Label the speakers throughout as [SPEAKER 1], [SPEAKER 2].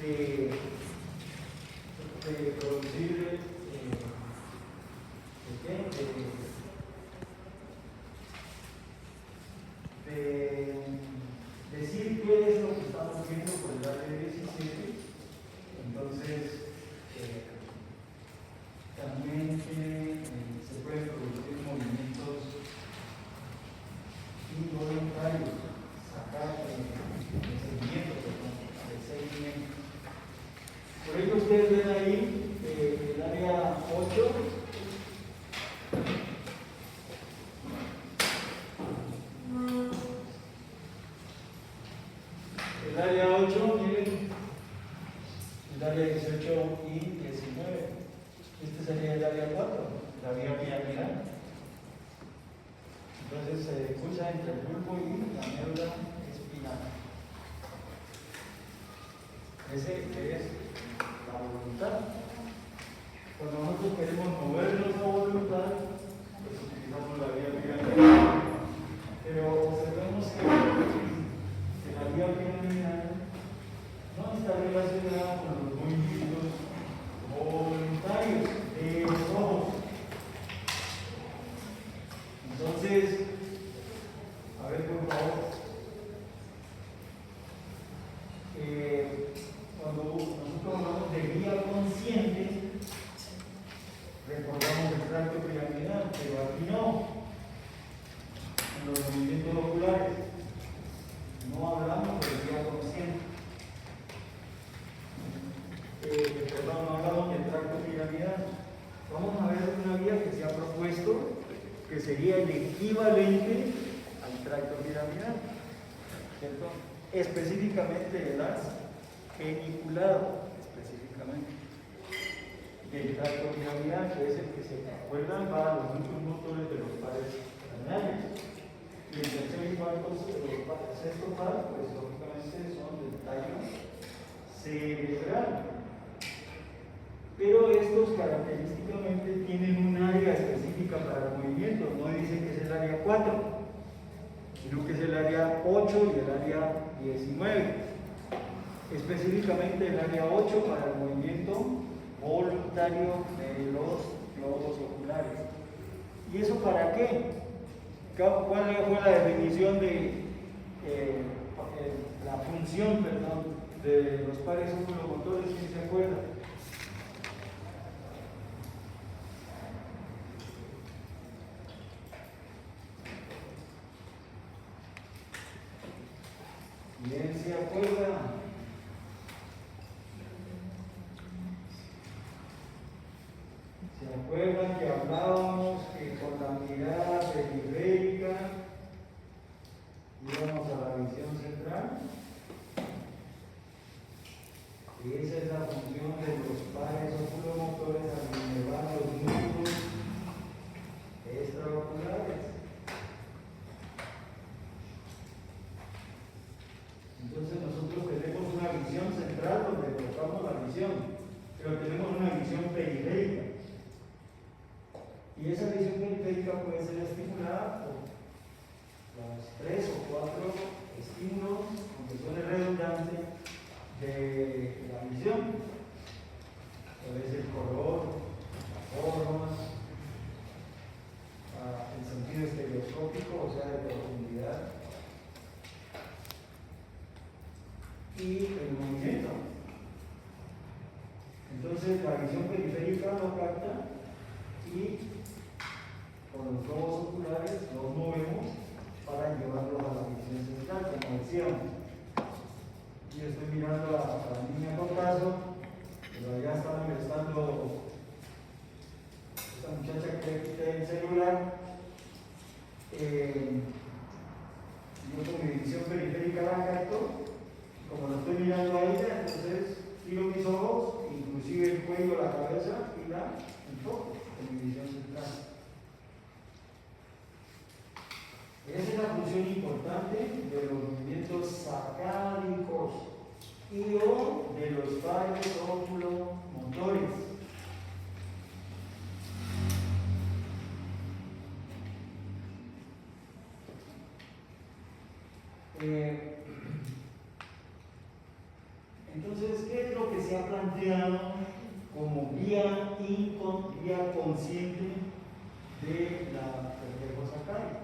[SPEAKER 1] de producir de decir qué es lo que estamos viendo por el área 17. Entonces, también se pueden producir movimientos involuntarios, sacar de seguimiento. Por ello ustedes ven ahí el área 8. El área 8, miren, el área 18 y 19. Este sería el área 4, la vía piramidal. Entonces se cruza entre el bulbo y la médula espinal. Ese es la voluntad. Cuando nosotros queremos movernos a voluntad, pues utilizamos la vía piramidal. Pero observemos que la vía piramidal no está relacionada con los movimientos voluntarios de los ojos. Entonces, a ver por favor, cuando nosotros hablamos de vía consciente, recordamos el tracto piramidal, pero aquí no, en los movimientos oculares, no hablamos de vía consciente. Perdón, no hablamos del tracto piramidal. Vamos a ver una vía que se ha propuesto que sería el equivalente al tracto piramidal, ¿cierto? Específicamente el as geniculado, específicamente del tracto piramidal, que es el que se acuerdan para los muchos motores de los pares craneales. Y el tercer y cuarto, sexto par, pues lógicamente son del tallo cerebral. Pero estos característicamente tienen un área específica para el movimiento, no dice que es el área 4, sino que es el área 8 y el área 19. Específicamente el área 8 para el movimiento voluntario de los globos oculares. ¿Y eso para qué? ¿Cuál fue la definición de la función, perdón, de los pares oculomotores? ¿Quién se acuerda? ¿Quién se acuerda? ¿Se acuerdan que hablábamos que con la mirada periférica íbamos a la visión central? Esa es la función de los pares oculomotores al innervar los músculos extraoculares. Entonces nosotros tenemos una visión central donde tocamos la visión, pero tenemos una visión periférica. Y esa visión periférica puede ser estimulada por los 3 o 4 estímulos, aunque suene redundante, de la visión. Puede ser el color, la forma, el sentido estereoscópico, o sea, de profundidad, y el movimiento. Entonces la visión periférica lo capta y con los globos oculares los movemos para llevarlos a la visión central, como decíamos. Yo estoy mirando a la niña Cortazo, pero allá está manifestando esta muchacha que quita el celular. Yo con mi visión periférica la capto. Como lo estoy mirando a ella, entonces giro mis ojos, inclusive el cuello, la cabeza y la enfoco en mi visión central. Esa es la función importante de los movimientos sacádicos y o de los pares oculomotores. Entonces, ¿qué es lo que se ha planteado como guía consciente de la reflejo sacaria,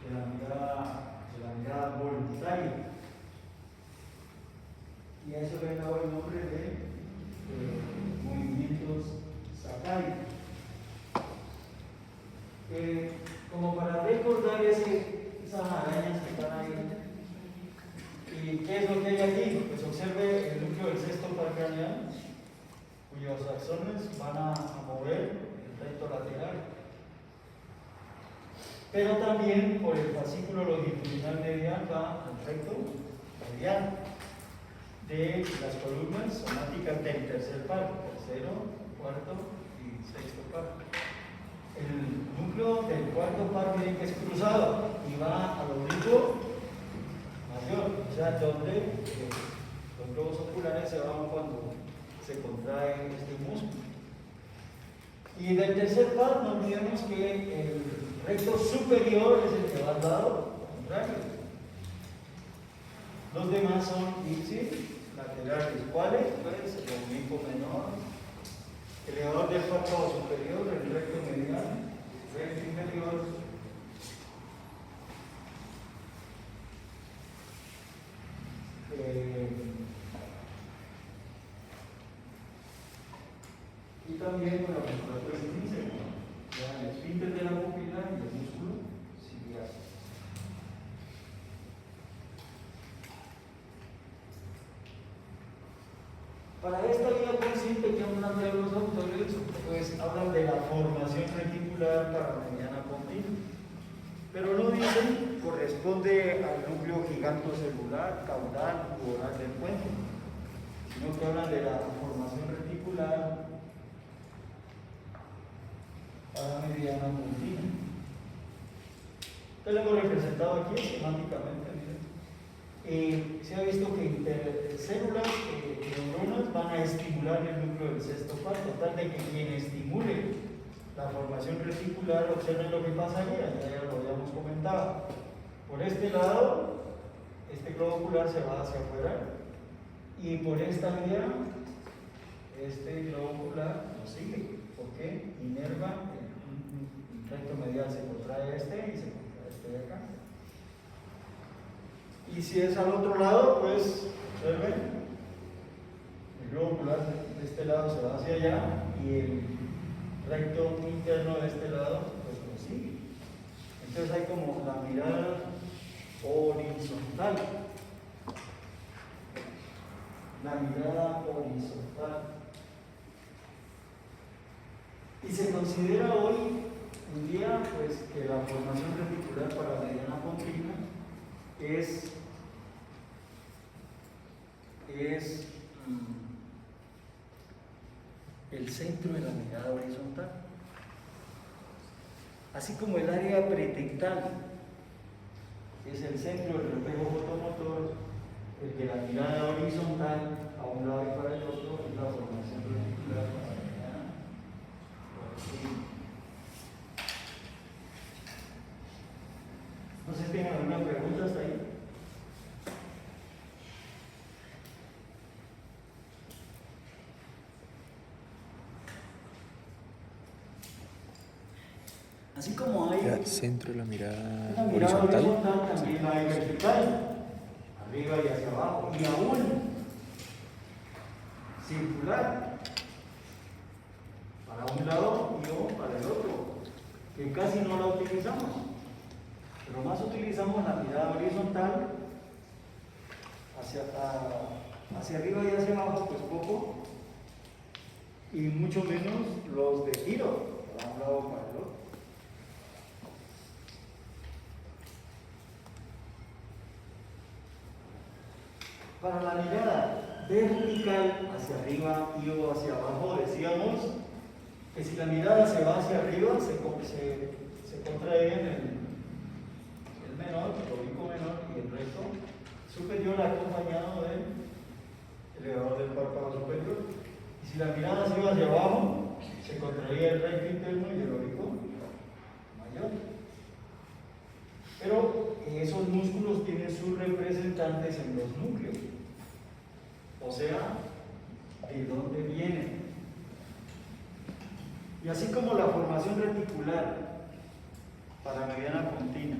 [SPEAKER 1] de la mirada voluntaria? Y a eso le he dado el nombre de movimientos sacáricos. Como para recordar esas arañas que están ahí. ¿Y qué es lo que hay aquí? Pues observe el núcleo del sexto par craneal, cuyos axones van a mover el recto lateral. Pero también por el fascículo longitudinal medial va al recto medial de las columnas somáticas del tercer par, tercero, cuarto y sexto par. El núcleo del cuarto par miren que es cruzado y va al oblicuo mayor, o sea, donde los globos oculares se van cuando se contrae este músculo. Y del tercer par no olvidemos que el recto superior es el que va al lado contrario. Los demás son ipsi laterales. ¿Cuáles? Pues el oblicuo menor, elevador del párpado superior, el recto medial, el recto inferior, y también con la musculatura intrínseca, el esfínter de la pupila y el músculo ciliar. Para esta guía consciente que han planteado los autores, pues hablan de la formación reticular paramediana continua. Pero no dicen corresponde al núcleo gigantocelular, caudal u oral del puente, sino que hablan de la formación reticular paramediana continua. Entonces lo hemos representado aquí semánticamente. Se ha visto que células neuronas van a estimular el núcleo del sexto par, tal de que quien estimule la formación reticular, observen lo que pasa allí, ya lo habíamos comentado. Por este lado, este globo ocular se va hacia afuera, y por esta vía, este globo ocular nos sigue, porque inerva el recto medial, se contrae este y se contrae este de acá. Y si es al otro lado, pues, observen, el globo ocular de este lado se va hacia allá y el recto interno de este lado, pues lo sigue. Entonces hay como la mirada horizontal. La mirada horizontal. Y se considera hoy en día, pues, que la formación reticular paramediana continua es el centro de la mirada horizontal, así como el área pretectal es el centro del reflejo fotomotor, el de la mirada horizontal a un lado y para el otro es la formación reticular paramediana. No sé si tienen alguna pregunta hasta ahí. Así como hay
[SPEAKER 2] centro de la mirada
[SPEAKER 1] horizontal,
[SPEAKER 2] horizontal,
[SPEAKER 1] también hay vertical, arriba y hacia abajo, y aún circular, para un lado y o para el otro, que casi no la utilizamos, pero más utilizamos la mirada horizontal hacia arriba y hacia abajo, pues poco, y mucho menos los de giro, para un lado o para el otro. Para la mirada vertical hacia arriba y o hacia abajo, decíamos que si la mirada se va hacia arriba, se contrae el menor, el oblicuo menor y el recto superior acompañado del elevador del párpado superior. Y si la mirada se iba hacia abajo, se contraía el recto interno y el oblicuo mayor. Pero esos músculos tienen sus representantes en los núcleos. o sea, de dónde vienen. Y así como la formación reticular para mediana continua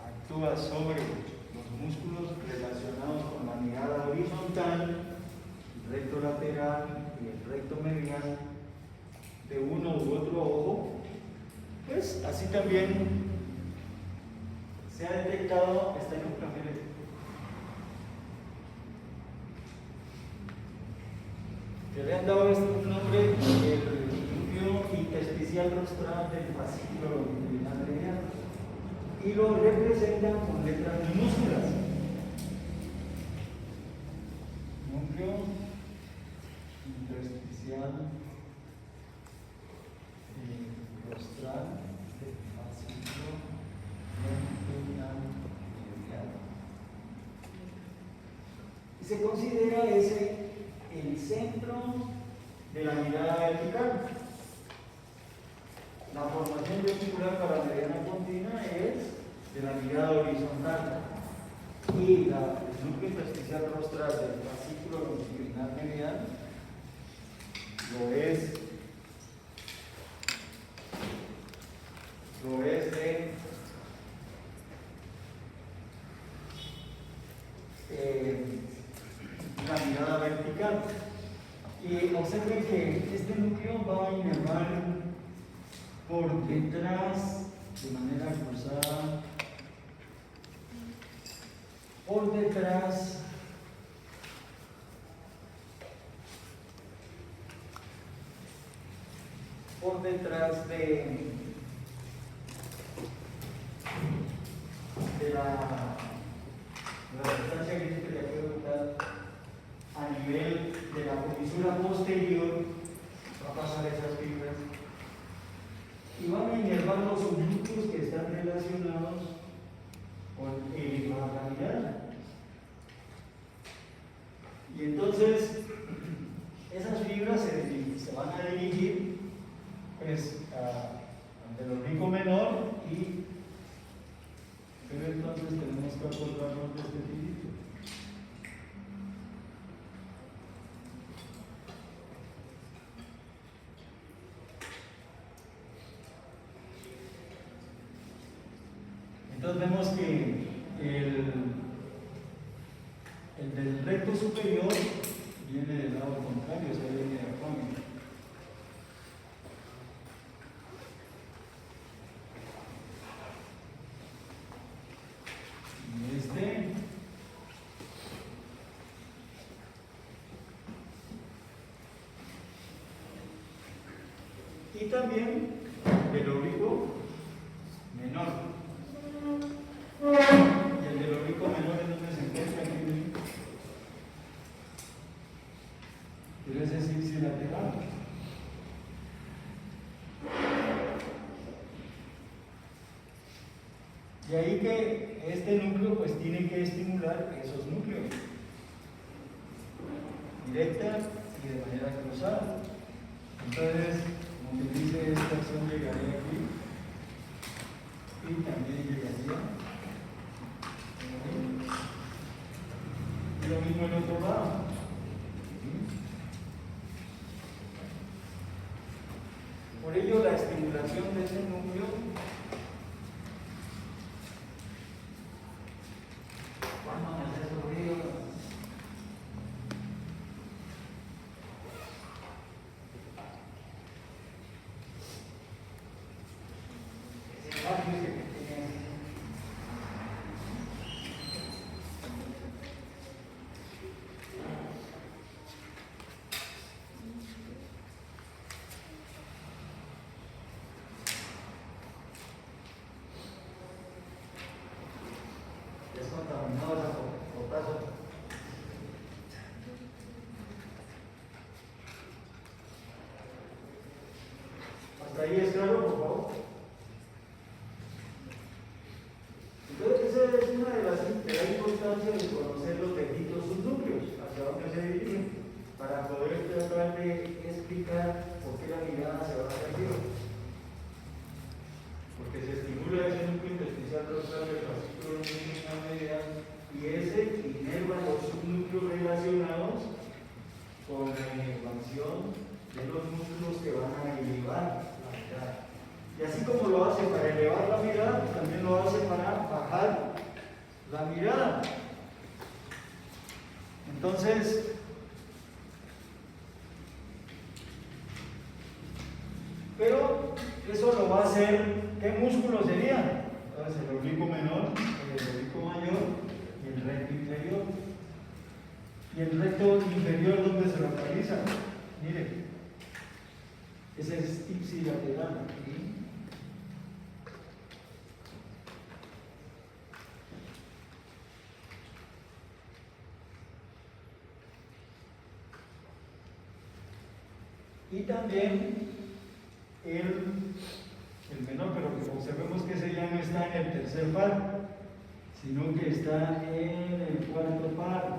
[SPEAKER 1] actúa sobre los músculos relacionados con la mirada horizontal, el recto lateral y el recto medial de uno u otro ojo, pues así también se ha detectado esta núcleo. Que le han dado este nombre, el núcleo intersticial rostral del fascículo longitudinal mediano, y lo representan con letras minúsculas. Núcleo intersticial rostral del fascículo longitudinal mediano. Y se considera ese el centro de la mirada vertical. La formación reticular para mediana continua es de la mirada horizontal y el núcleo intersticial rostral del fascículo longitudinal mediano lo es de la mirada vertical. Y observen que este núcleo va a inervar por detrás de manera cruzada, por detrás de la distancia que le puede a nivel de la comisura posterior, va a pasar esas fibras y van a inervar los núcleos que están relacionados con el lateral. Y entonces esas fibras se van a dirigir pues ante el ornico menor pero entonces tenemos que acordarnos de este equilibrio. Entonces vemos que el del recto superior viene del lado contrario, o sea, viene de acá. Y también del oblicuo menor. Y el del oblicuo menor es donde se encuentra aquí. Quiere decir si lateral. Y ahí que este núcleo pues tiene que estimular esos núcleos. Directa y de manera cruzada. Entonces, como que dice, esta acción llegaría aquí y también llegaría aquí. Y lo mismo el otro lado. Por ello, la estimulación de ese núcleo vamos a hacer ruido. ¿Hasta ahí es claro, por favor? Entonces, esa es una de la importancia de conocer los benditos subnúcleos, hacia dónde se dirigen, para poder tratar de explicar por qué la mirada se va hacia arriba. Porque se estimula ese núcleo intersticial rostral del fascículo longitudinal medial y ese inerva los subnúcleos relacionados Y así como lo hace para elevar la mirada, también lo hace para bajar la mirada. Entonces, pero eso lo va a hacer, ¿qué músculo sería? Entonces el oblicuo menor, el oblicuo mayor y el recto inferior. Y el recto inferior, ¿dónde se localiza? Miren, ese es ipsilateral aquí. Y también el menor, pero observemos que ese ya no está en el tercer par, sino que está en el cuarto par,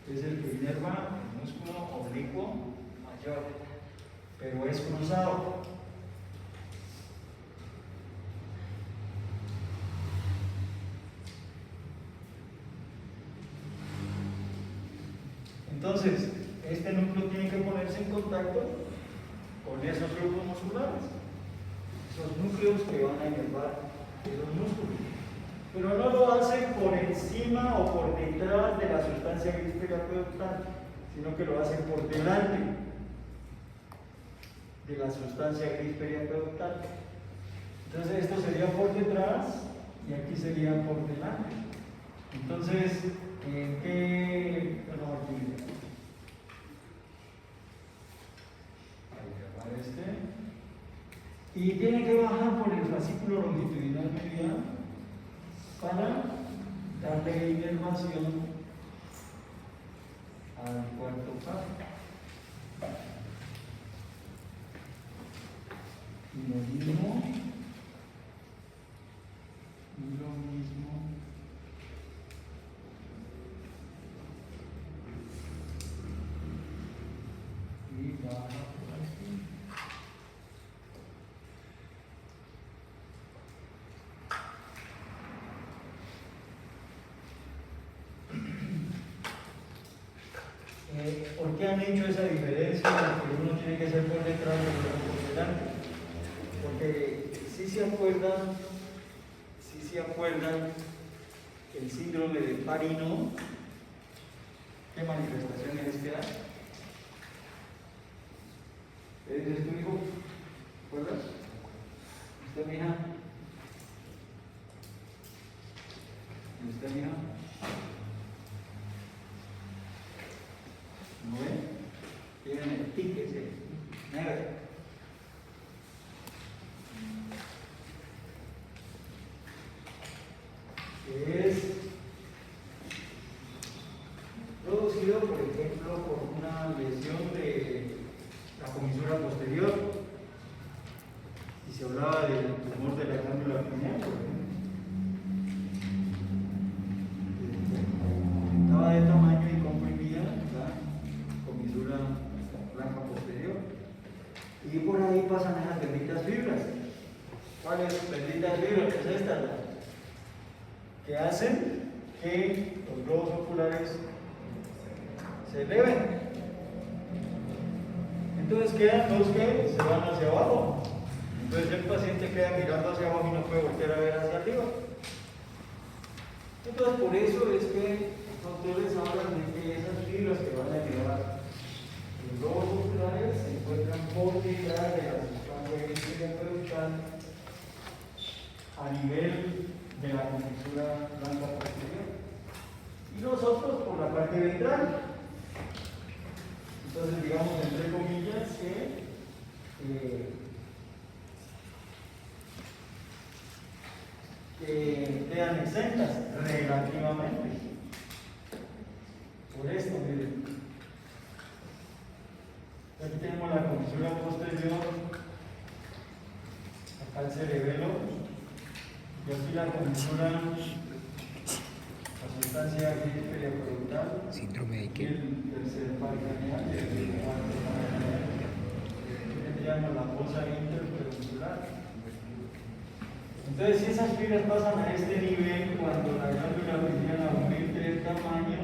[SPEAKER 1] que es el que inerva el músculo oblicuo mayor, pero es cruzado. Entonces, este núcleo tiene que ponerse en contacto con esos grupos musculares, esos núcleos que van a inervar esos músculos. Pero no lo hace por encima o por detrás de la sustancia gris periaqueductal, sino que lo hace por delante de la sustancia gris periaqueductal. Entonces esto sería por detrás y aquí sería por delante. Entonces, ¿qué? No, aquí. Y tiene que bajar por el fascículo longitudinal mediano para darle inervación al cuarto par. Y lo mismo. Y baja por aquí. ¿Por qué han hecho esa diferencia? Que uno tiene que ser por detrás y otro por delante. Porque si se acuerdan el síndrome de Parino, ¿qué manifestaciones es que da? ¿Es tu hijo? ¿Recuerdas? ¿Usted, mi hija? ¿Y usted, mi hija? ¿No ven? Tienen el tic ese negro. Que es producido, por ejemplo, por una lesión de la comisura posterior. Y se hablaba del tumor de la glándula pineal, por ejemplo. Estaba de tamaño y comprimía la comisura blanca posterior. Y por ahí pasan esas benditas fibras. ¿Cuáles benditas fibras? Pues estas, que hacen que los globos oculares se eleven. Entonces quedan los que se van hacia abajo. Entonces el paciente queda mirando hacia abajo y no puede voltear a ver hacia arriba. Entonces por eso es que los autores hablan de que esas fibras que van a elevar los globos oculares se encuentran por detrás de la sustancia periaqueductal a nivel de la comisura blanca posterior. Y nosotros por la parte ventral. Entonces, digamos, entre comillas, que quedan exentas relativamente. Por esto, miren. Aquí tenemos la comisura posterior, acá el cerebelo, y aquí la comisura, la sustancia periaqueductal,
[SPEAKER 2] síndrome de qué,
[SPEAKER 1] el tercer par craneal, que llamamos la fosa interperoncular. Entonces, si esas fibras pasan a este nivel, cuando la glándula pineal aumente de tamaño,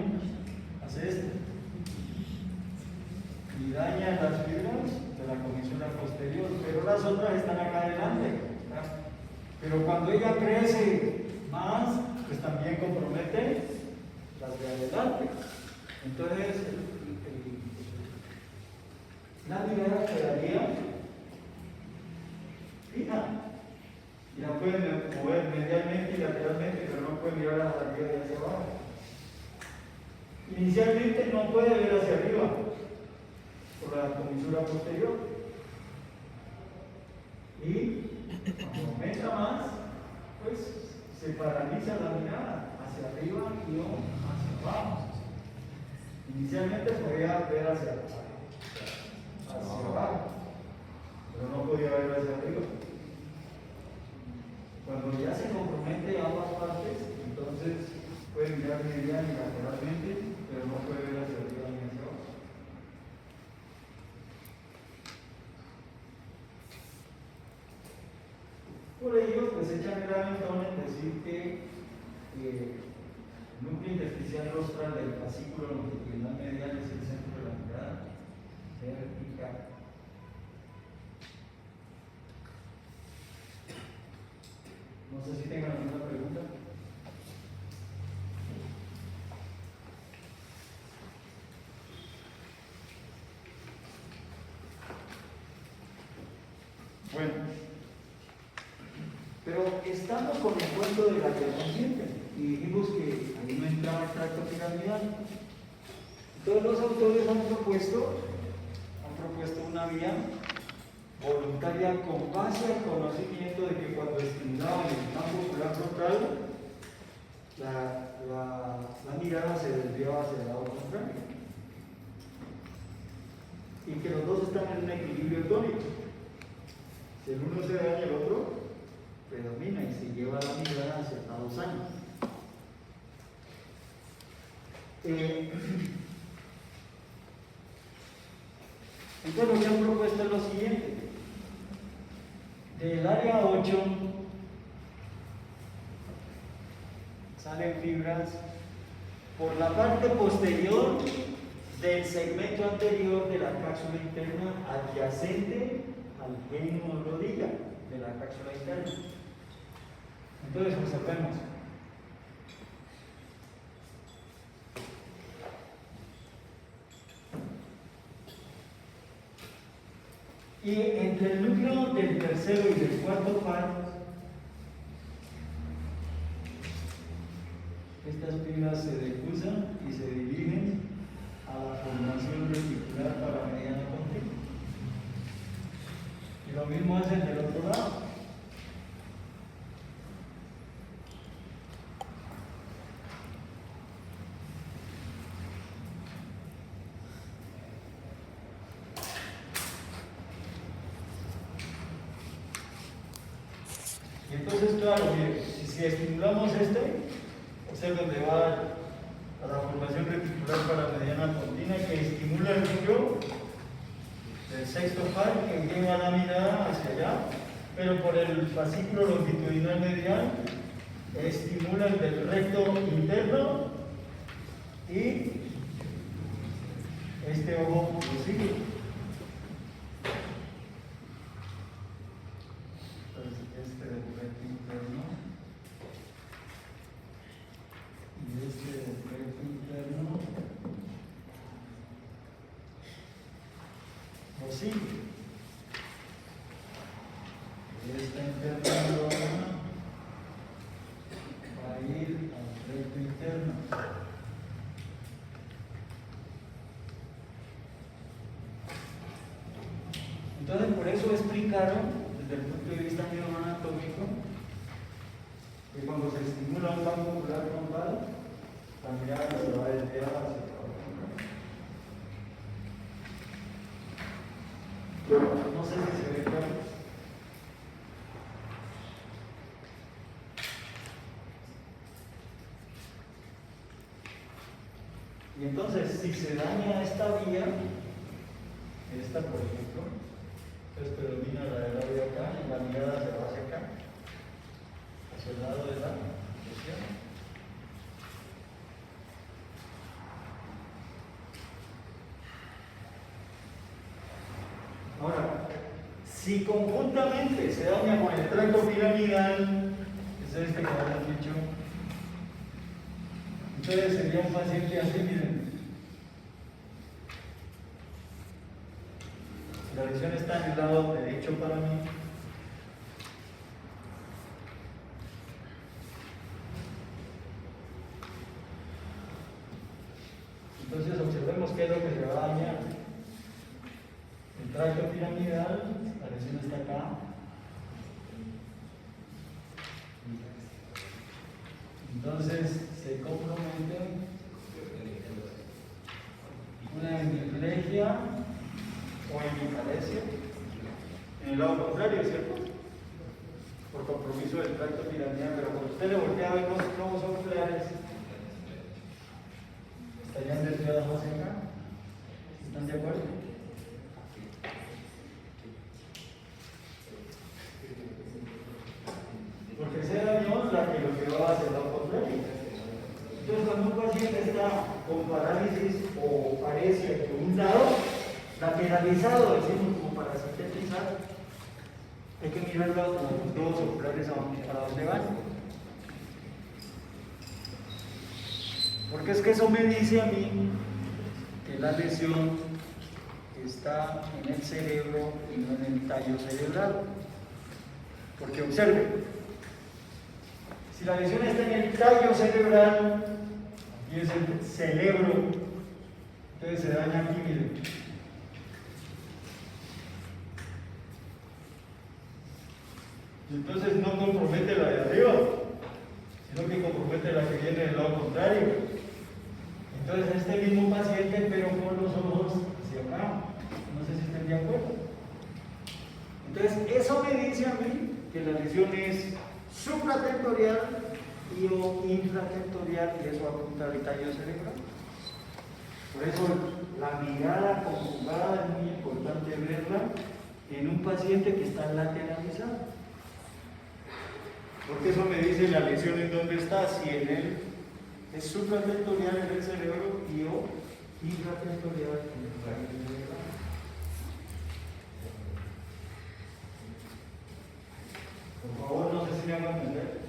[SPEAKER 1] hace esto y daña las fibras de la comisura posterior, pero las otras están acá adelante. Pero cuando ella crece más, pues también compromete las de adelante. Entonces, la mirada quedaría fija. Y la pueden mover medialmente y lateralmente, pero no pueden mirar hacia arriba y hacia abajo. Inicialmente no puede ver hacia arriba por la comisura posterior. Y cuando aumenta más, pues se paraliza la mirada hacia arriba y no hacia abajo. Inicialmente podía ver hacia abajo, pero no podía ver hacia arriba. Cuando ya se compromete ambas partes, entonces puede mirar medial y lateralmente, pero no puede ver hacia arriba ni hacia abajo. Por ello, pues echan gran entono en decir que el núcleo intersticial rostral del fascículo longitudinal medial es el centro de la mirada vertical. No sé si tengan alguna pregunta. Bueno, pero estamos con el cuento de la consciente y dijimos que ahí no entraba el tracto piramidal. Entonces los autores han propuesto una vía voluntaria con base al conocimiento de que cuando estimulaban el campo ocular frontal, la mirada se desviaba hacia el lado contrario. Y que los dos están en un equilibrio tónico. Si el uno se daña, el otro predomina y se lleva la mirada hacia el lado sano. Entonces lo que han propuesto es lo siguiente. Del área 8 salen fibras por la parte posterior del segmento anterior de la cápsula interna adyacente al génimo rodilla de la cápsula interna. Entonces observemos. Y entre el núcleo del tercero y del cuarto par, estas fibras se decusan y se dirigen a la formación reticular paramediana continua. Y lo mismo hacen del otro lado. Y entonces, claro, si estimulamos es donde va a la formación reticular paramediana continua, que estimula el núcleo del sexto par, que lleva la mirada hacia allá, pero por el fascículo longitudinal medial estimula el del recto interno y este ojo lo sigue. Entonces, por eso explicaron, desde el punto de vista neuroanatómico, que cuando se estimula un campo ocular frontal, la mirada se va a desviar hacia el lado contrario. No sé si se ve claro. Y entonces, si se daña esta vía, esta por ejemplo, entonces predomina la del labio acá y la mirada se va hacia acá, hacia el lado de la lesión. Ahora, Si conjuntamente se daña con el tracto piramidal, es este que habían dicho, entonces sería un paciente así, miren. Si la lesión está en el lado derecho para mí, entonces observemos qué es lo que se va a dañar. El tracto piramidal, la lesión está acá. Entonces se compromete una hemiplegia o hemipalesia en el lado contrario, ¿cierto? Por compromiso del tracto piramidal, pero cuando usted le voltea a ver los globos oculares, estarían desviados hacia acá. ¿Están de acuerdo? Porque ese daño la que lo llevaba hacia el lado contrario. Entonces, cuando un paciente está con parálisis o paresia de un lado, lateralizado, decimos como para sintetizar, hay que mirarlo como los globos oculares para dónde van. Porque es que eso me dice a mí que la lesión está en el cerebro y no en el tallo cerebral. Porque observe, si la lesión está en el tallo cerebral y es el cerebro, entonces se daña aquí, miren. Y entonces no compromete la de arriba, sino que compromete la que viene del lado contrario. Entonces este mismo paciente, pero con los ojos hacia acá. No sé si estén de acuerdo. Entonces eso me dice a mí que la lesión es supratentorial y o infratentorial, y eso apunta al tallo cerebral. Por eso la mirada conjugada es muy importante verla en un paciente que está lateralizado. Porque eso me dice la lesión en dónde está, si en él es supratentorial en el cerebro y o infratentorial en el tallo cerebral. Por favor, no sé si me hagan entender.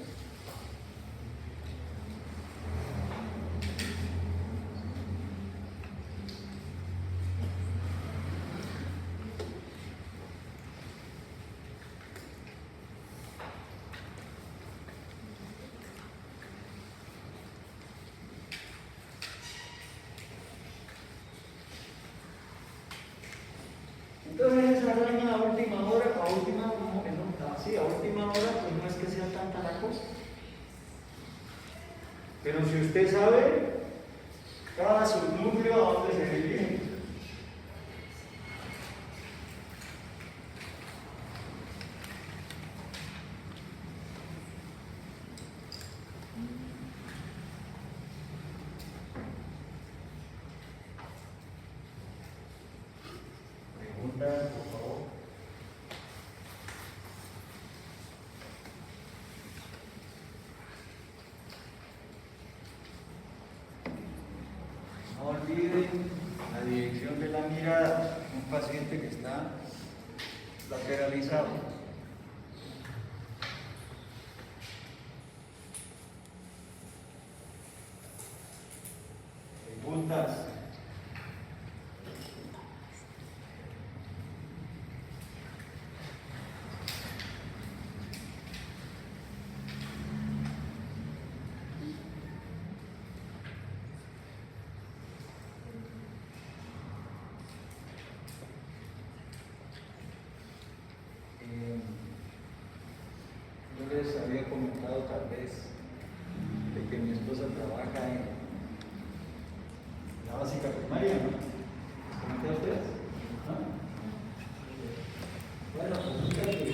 [SPEAKER 1] Entonces esa araña a última hora, a última hora, pues no es que sea tanta la cosa. Pero si usted sabe, cada subnúcleo a dónde se dirige. Preguntas, por favor. No olviden la dirección de la mirada. Un paciente que está lateralizado. Preguntas. Yo les había comentado tal vez de que mi esposa trabaja en la básica primaria, ¿no? ¿Les comenté a ustedes? ¿No? Bueno, pues fíjate,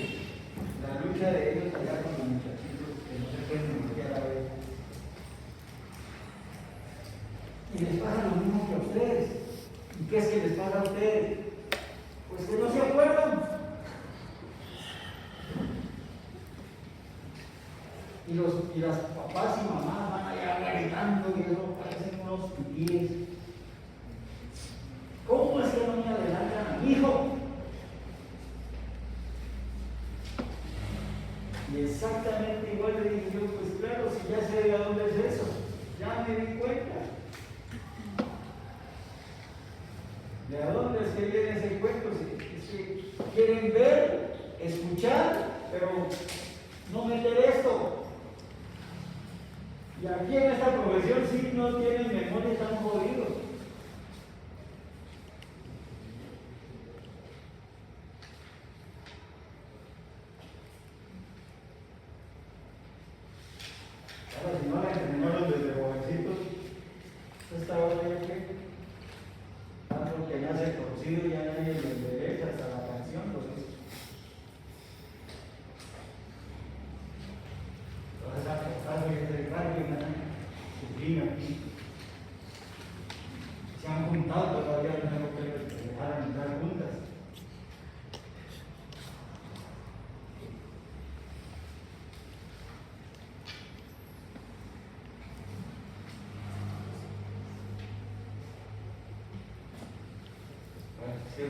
[SPEAKER 1] la lucha de ellos allá con los muchachitos que no se pueden bloquear a ver. Y les pasa lo mismo que a ustedes. ¿Y qué es que les pasa a ustedes? Pues que no se acuerdan. Y las papás y mamás van allá gritando y eso parecen unos pitíes. ¿Cómo es que no me adelantan a mi hijo? exactamente igual. Le dije yo, pues claro, si ya sé de dónde es eso, ya me di cuenta. ¿De dónde es que viene ese cuento? Es que quieren ver, escuchar, pero no meter esto. Y aquí en esta profesión sí no tienen memoria, están jodidos. Ahora, si no la entrenaron desde jovencitos, esta hora ya que tanto que nace torcido, ya nadie le endereza hasta la canción, los que